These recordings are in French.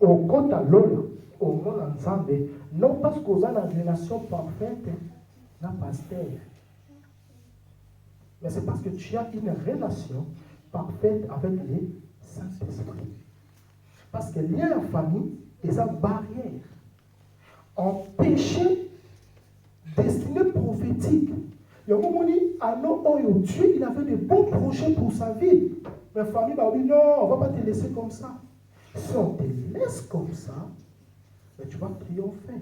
au compte à l'eau, au monde ensemble, non parce qu'on a une relation parfaite, n'a pasteur. Mais c'est parce que tu as une relation parfaite avec les Saint-Esprit. Parce que lien en famille est une barrière. En péché, destiné prophétique. Il y a un moment où Dieu il avait de bons projets pour sa vie. Mais la famille m'a dit non, on ne va pas te laisser comme ça. Si on te laisse comme ça, mais tu vas triompher.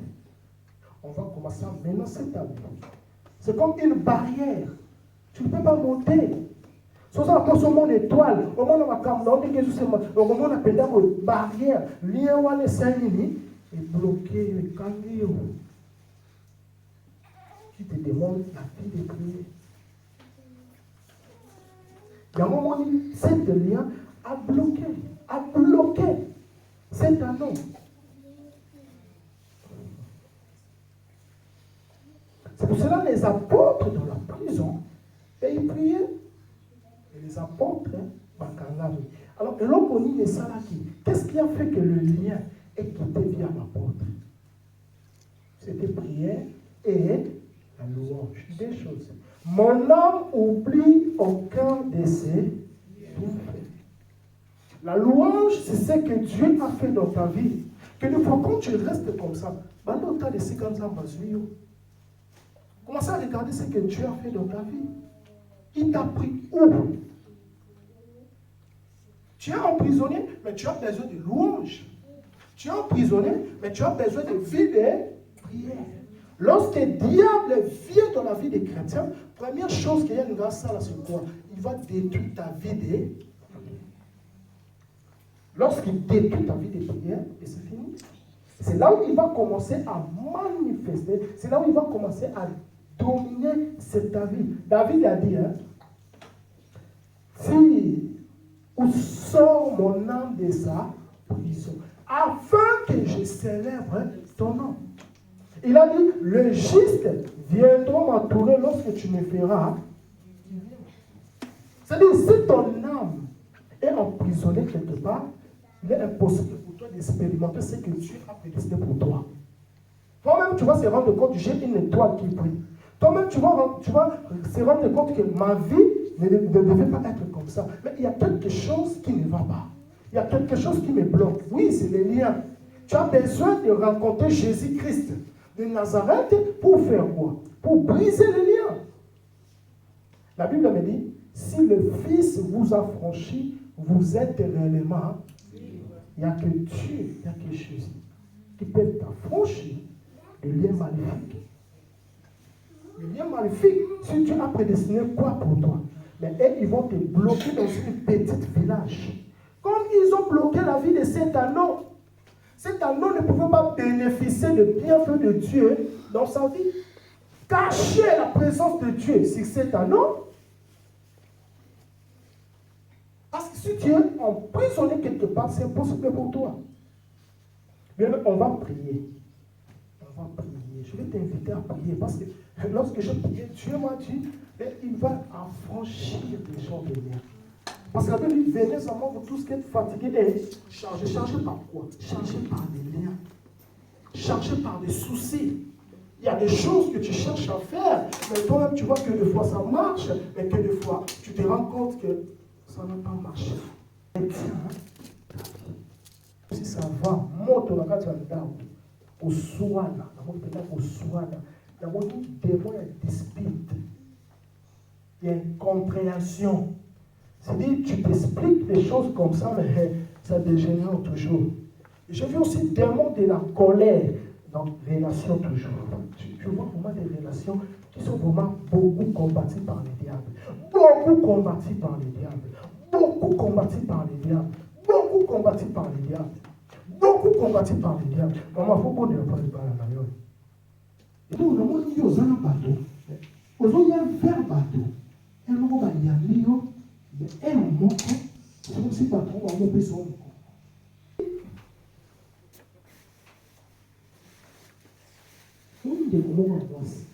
On va commencer à menacer ta vie. C'est comme une barrière. Tu ne peux pas monter. C'est ça, quand on monte étoile, au moment où on a appelé une barrière, lien où les Saint-Denis est bloqué, le kanguyo. Qui te demande la vie de prier. Il y a un moment où cet lien a bloqué cet anneau. C'est pour cela que les apôtres dans la prison, et ils priaient. Et les apôtres, alors, qu'est-ce qui a fait que le lien est quitté via l'apôtre? C'était prière et la louange. Des choses. Mon âme oublie aucun de ses bienfaits. La louange, c'est ce que Dieu a fait dans ta vie. Que des fois, quand tu restes comme ça, commence à regarder ce que Dieu a fait dans ta vie. Il t'a pris où? Tu es emprisonné, mais tu as besoin de louange. Tu es emprisonné, mais tu as besoin de vie de prière. Lorsque le diable vient dans la vie des chrétiens, première chose qu'il y a une grâce à la c'est quoi? Il va détruire ta vie de prière. Lorsqu'il détruit ta vie de prière, et c'est fini. C'est là où il va commencer à manifester, c'est là où il va commencer à dominer cette vie. David a dit, si où sort mon âme de sa prison, afin que je célèbre ton nom. Il a dit, le juste viendra m'entourer lorsque tu me feras. C'est-à-dire, si ton âme est emprisonnée quelque part, il est impossible pour toi d'expérimenter ce que Dieu a prédestiné pour toi. Toi-même, tu vas se rendre compte que j'ai une étoile qui brille. Toi-même, tu vas se rendre compte que ma vie ne devait pas être comme ça. Mais il y a quelque chose qui ne va pas. Il y a quelque chose qui me bloque. Oui, c'est les liens. Tu as besoin de rencontrer Jésus-Christ de Nazareth pour faire quoi? Pour briser les liens. La Bible me dit, si le Fils vous a franchi, vous êtes réellement. Il n'y a que Dieu, il n'y a que Jésus qui peut t'affranchir de liens maléfiques. Le lien maléfique, si Dieu a prédestiné quoi pour toi? Mais ils vont te bloquer dans une petite village. Comme ils ont bloqué la vie de cet anneau ne pouvait pas bénéficier de bienfaits de Dieu dans sa vie. Cacher la présence de Dieu sur cet anneau. Parce que si tu es emprisonné quelque part, c'est impossible pour toi. Mais on va prier. On va prier. Je vais t'inviter à prier parce que lorsque je priais, Dieu m'a dit, il va affranchir les gens de liens. Parce que la Bible dit, venez à moi, vous tous qui êtes fatigués et chargés. Chargés par quoi? Chargés par des liens. Chargés par des soucis. Il y a des choses que tu cherches à faire, mais toi-même tu vois que des fois ça marche, mais que des fois tu te rends compte que ça n'a pas marché. Et tiens, si ça va, monte la carte au Souana, au Souana, il y a des démons, il y a une dispute, il y a une compréhension. C'est-à-dire, tu t'expliques des choses comme ça, mais ça dégénère toujours. J'ai vu aussi des démons de la colère dans les relations toujours. Tu vois vraiment des relations qui sont vraiment beaucoup combattues par les diables. Beaucoup combattues par les diables. Beaucoup combattues par les diables. Beaucoup combattues par les diables. Beaucoup combattues par les diables. Maman, il faut qu'on ne pas le parler à la. Et donc, le monde dit aux gens bateau. Aux gens, il y a un fer bateau. Et le monde, il y a un million. Mais elle, on manque. C'est comme si pas trop, on peut son. Une des moments en place,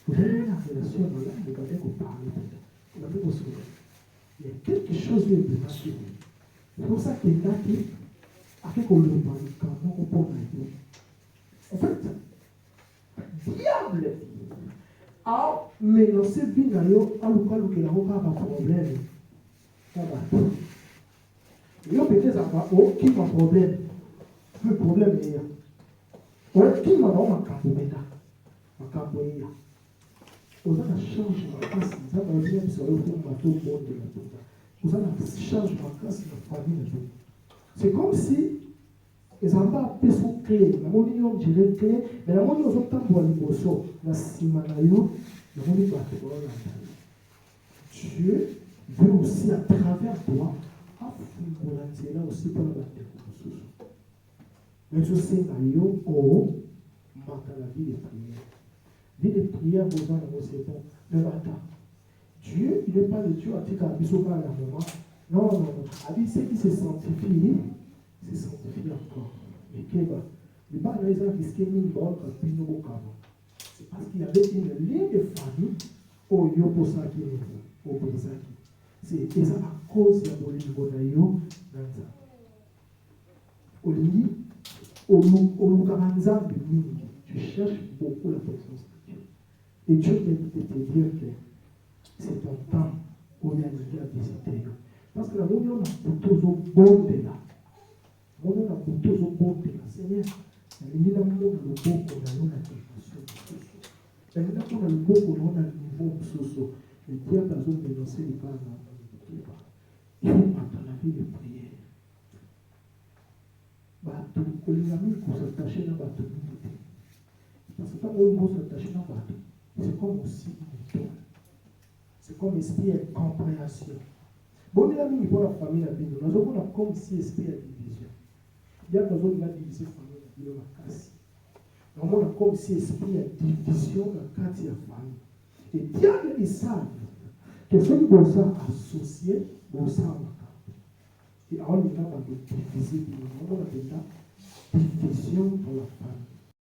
vous avez la relation dans là, regardez qu'on parle peut-être. Regardez qu'on se il y a quelque chose de démarqué. C'est pour ça que Nati Avec le médicament pour nous. En fait, diable a menacé Binayo à l'occasion qu'il a un problème. Il y a peut-être aucun problème. Le problème est là. Aucun moment ma camboya. On a la charge de ma classe, on a la vie sur le fond, on a la charge de ma classe, la famille. C'est comme si ils n'ont pas pu se créer. La monnaie, on dirait clé, mais la monnaie, on entend pour l'émotion. La simanayo, la monnaie va te voir la Dieu veut aussi à travers toi, là aussi pour la bataille. Mais je sais que oh, la vie de prière. Vie de prière, vous en avez, c'est bon. Mais attends, Dieu, il n'est pas le Dieu à dire qu'à Bissoka à la moment. Non, non, non. À dire, c'est qui se sanctifie, c'est sanctifié encore. Mais qu'est-ce que va les gens risquer une bonne capine au cavant. C'est parce qu'il y avait une ligne de famille au Yoposaki, au Brisaki. C'est ça à cause de la Bolivie dans ça. Au lit, au Lukamanza de Mingi, tu cherches beaucoup la présence de Dieu. Et Dieu peut te dire que c'est ton temps où il y a à visiter. Parce que la monnaie, on a toujours bon de là. On a toujours bon de là. Seigneur, il y a le beaucoup de la il y a le beaucoup de la niveau soso. Le diable a besoin de dénoncer les pas dans le débat. Il faut attendre la vie de prière. Les amis qui s'attachent à la bâton. Parce que quand on s'attache à la bâton, c'est comme aussi une étoile. C'est comme esprit de compréhension. Bon, les amis, pour la famille, nous avons comme si esprit de division. Il y a besoin de la division famille, la casse. Nous avons comme si esprit de division, la casse de la famille. Et diable, ils savent que ceux qui vont associer, vont s'en et on est là dans le diviser, on a déjà division dans la famille.